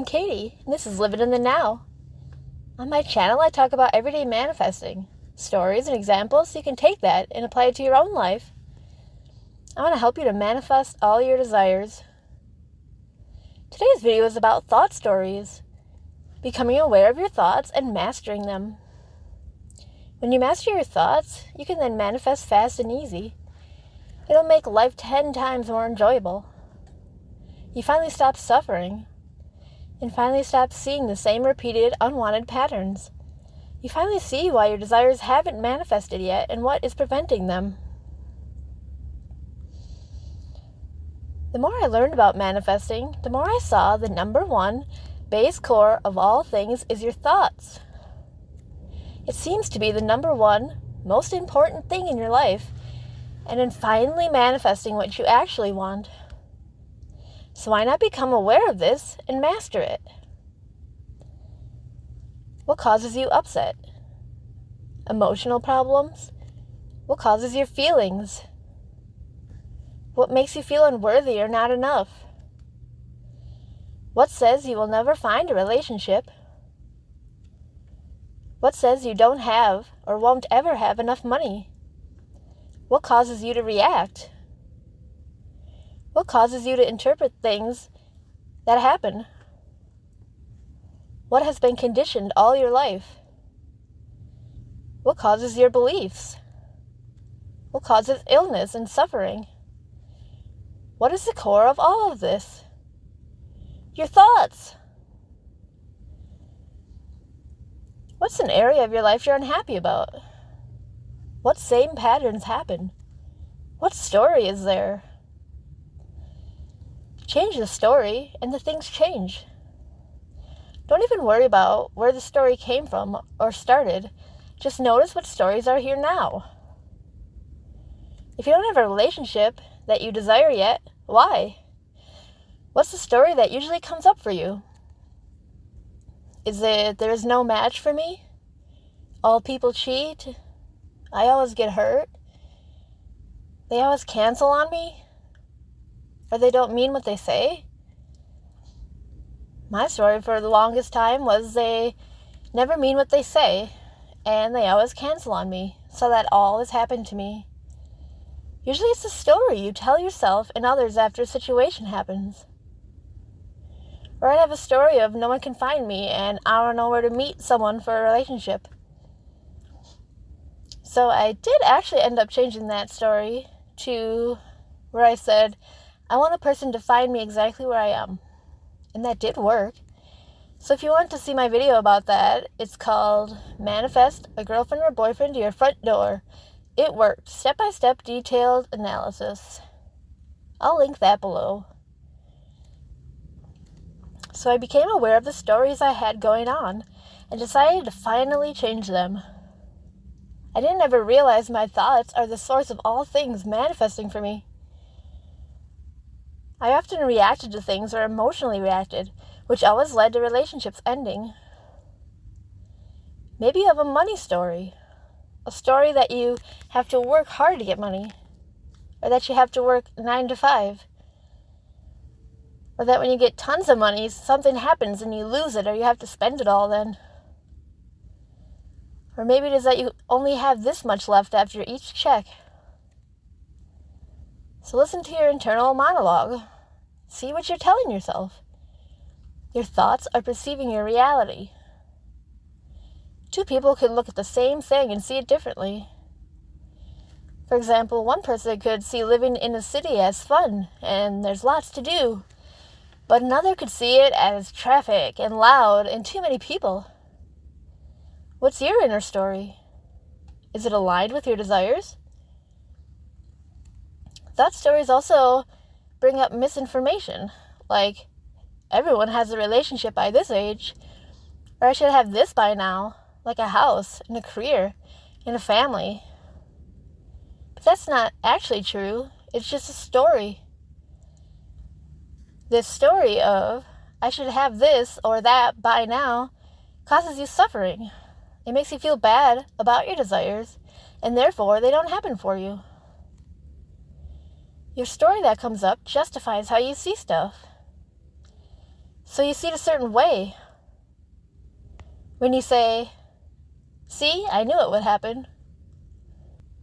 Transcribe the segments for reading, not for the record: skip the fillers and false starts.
I'm Katie, and this is Living in the Now. On my channel, I talk about everyday manifesting, stories and examples so you can take that and apply it to your own life. I want to help you to manifest all your desires. Today's video is about thought stories, becoming aware of your thoughts and mastering them. When you master your thoughts, you can then manifest fast and easy. It'll make life 10 times more enjoyable. You finally stop suffering, and finally stop seeing the same repeated, unwanted patterns. You finally see why your desires haven't manifested yet and what is preventing them. The more I learned about manifesting, the more I saw the number one base core of all things is your thoughts. It seems to be the number one most important thing in your life, and in finally manifesting what you actually want. So why not become aware of this and master it? What causes you upset? Emotional problems? What causes your feelings? What makes you feel unworthy or not enough? What says you will never find a relationship? What says you don't have or won't ever have enough money? What causes you to react? What causes you to interpret things that happen? What has been conditioned all your life? What causes your beliefs? What causes illness and suffering? What is the core of all of this? Your thoughts. What's an area of your life you're unhappy about? What same patterns happen? What story is there? Change the story, and the things change. Don't even worry about where the story came from or started. Just notice what stories are here now. If you don't have a relationship that you desire yet, why? What's the story that usually comes up for you? Is it there is no match for me? All people cheat? I always get hurt? They always cancel on me? Or they don't mean what they say? My story for the longest time was they never mean what they say, and they always cancel on me, so that all has happened to me. Usually it's a story you tell yourself and others after a situation happens. Or I'd have a story of no one can find me, and I don't know where to meet someone for a relationship. So I did actually end up changing that story to where I said, I want a person to find me exactly where I am. And that did work. So if you want to see my video about that, it's called Manifest a Girlfriend or Boyfriend to Your Front Door. It worked. Step-by-step detailed analysis. I'll link that below. So I became aware of the stories I had going on and decided to finally change them. I didn't ever realize my thoughts are the source of all things manifesting for me. I often reacted to things or emotionally reacted, which always led to relationships ending. Maybe you have a money story, a story that you have to work hard to get money, or that you have to work 9 to 5, or that when you get tons of money, something happens and you lose it or you have to spend it all then. Or maybe it is that you only have this much left after each check. So listen to your internal monologue. See what you're telling yourself. Your thoughts are perceiving your reality. Two people could look at the same thing and see it differently. For example, one person could see living in a city as fun and there's lots to do, but another could see it as traffic and loud and too many people. What's your inner story? Is it aligned with your desires? Thought stories also bring up misinformation, like, everyone has a relationship by this age, or I should have this by now, like a house, and a career, and a family. But that's not actually true. It's just a story. This story of, I should have this or that by now, causes you suffering. It makes you feel bad about your desires, and therefore they don't happen for you. Your story that comes up justifies how you see stuff. So you see it a certain way. When you say, see, I knew it would happen,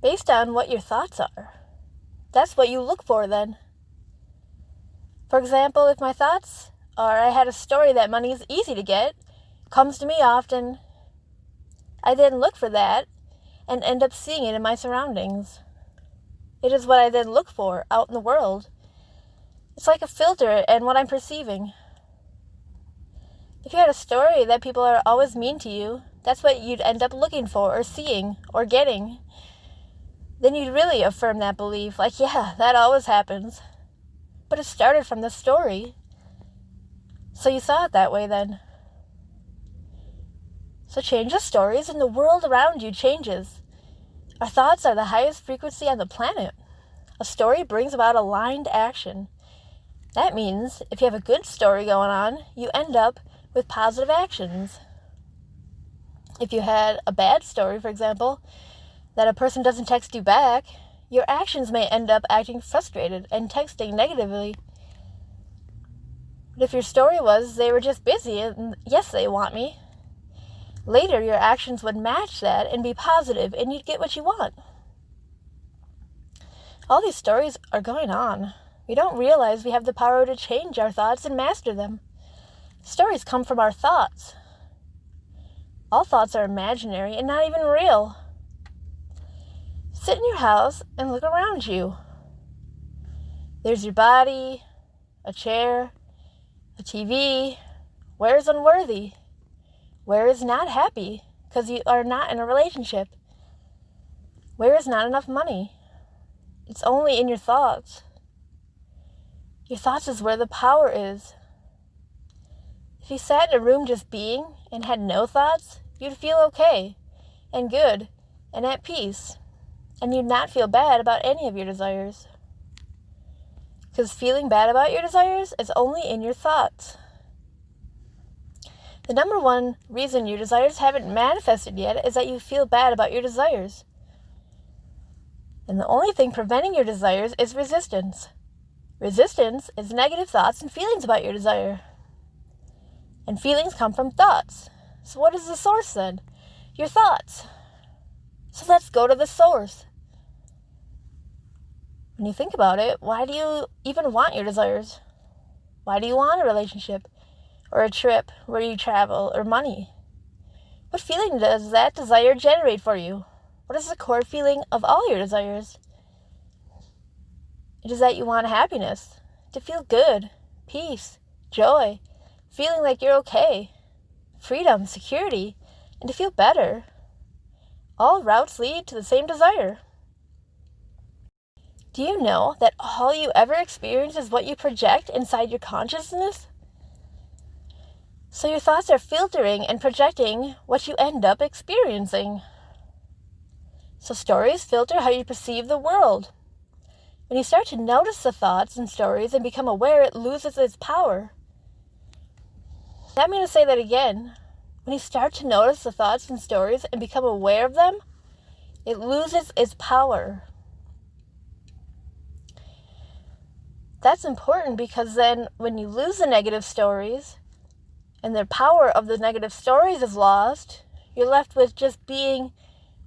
based on what your thoughts are. That's what you look for then. For example, if my thoughts are, I had a story that money is easy to get, comes to me often, I then look for that and end up seeing it in my surroundings. It is what I then look for out in the world. It's like a filter and what I'm perceiving. If you had a story that people are always mean to you, that's what you'd end up looking for or seeing or getting. Then you'd really affirm that belief, like, yeah, that always happens. But it started from the story. So you saw it that way then. So change the stories and the world around you changes. Our thoughts are the highest frequency on the planet. A story brings about aligned action. That means if you have a good story going on, you end up with positive actions. If you had a bad story, for example, that a person doesn't text you back, your actions may end up acting frustrated and texting negatively. But if your story was they were just busy and yes, they want me, later your actions would match that and be positive and you'd get what you want. All these stories are going on. We don't realize we have the power to change our thoughts and master them. Stories come from our thoughts. All thoughts are imaginary and not even real. Sit in your house and look around you. There's your body, a chair, a TV. Where is unworthy? Where is not happy because you are not in a relationship? Where is not enough money? It's only in your thoughts. Your thoughts is where the power is. If you sat in a room just being and had no thoughts, you'd feel okay and good and at peace. And you'd not feel bad about any of your desires. Because feeling bad about your desires is only in your thoughts. The number one reason your desires haven't manifested yet is that you feel bad about your desires. And the only thing preventing your desires is resistance. Resistance is negative thoughts and feelings about your desire. And feelings come from thoughts. So what is the source then? Your thoughts. So let's go to the source. When you think about it, why do you even want your desires? Why do you want a relationship or a trip where you travel or money? What feeling does that desire generate for you? What is the core feeling of all your desires? It is that you want happiness, to feel good, peace, joy, feeling like you're okay, freedom, security, and to feel better. All routes lead to the same desire. Do you know that all you ever experience is what you project inside your consciousness? So your thoughts are filtering and projecting what you end up experiencing. So stories filter how you perceive the world. When you start to notice the thoughts and stories and become aware, it loses its power. Let me say that again. When you start to notice the thoughts and stories and become aware of them, it loses its power. That's important because then when you lose the negative stories and the power of the negative stories is lost, you're left with just being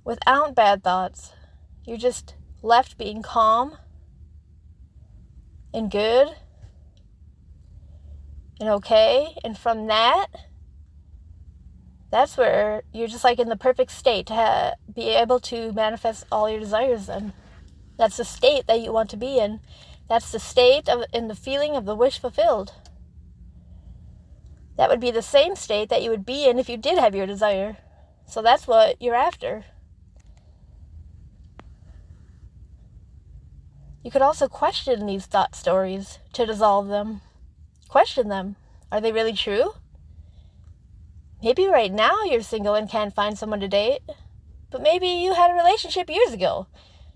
without bad thoughts. You're just left being calm and good and okay. And from that, that's where you're just like in the perfect state to be able to manifest all your desires then. That's the state that you want to be in. That's the state and the feeling of the wish fulfilled. That would be the same state that you would be in if you did have your desire. So that's what you're after. You could also question these thought stories to dissolve them. Question them. Are they really true? Maybe right now you're single and can't find someone to date, but maybe you had a relationship years ago.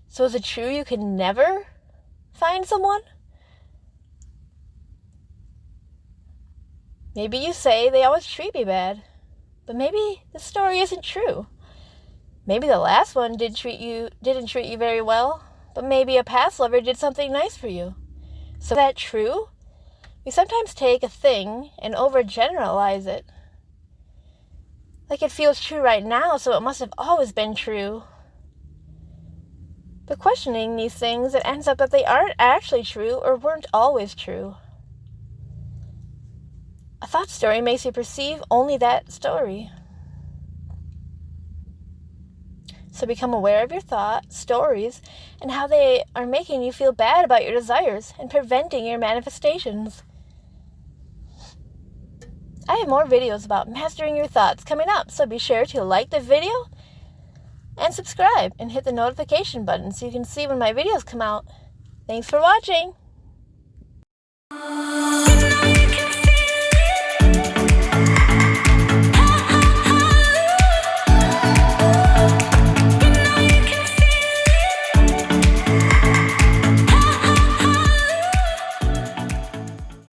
So is it true you can never find someone? Maybe you say they always treat me bad, but maybe the story isn't true. Maybe the last one didn't treat you very well, but maybe a past lover did something nice for you. So is that true? We sometimes take a thing and overgeneralize it. Like it feels true right now, so it must have always been true. But questioning these things, it ends up that they aren't actually true or weren't always true. A thought story makes you perceive only that story. So become aware of your thoughts, stories, and how they are making you feel bad about your desires and preventing your manifestations. I have more videos about mastering your thoughts coming up, so be sure to like the video and subscribe and hit the notification button so you can see when my videos come out. Thanks for watching!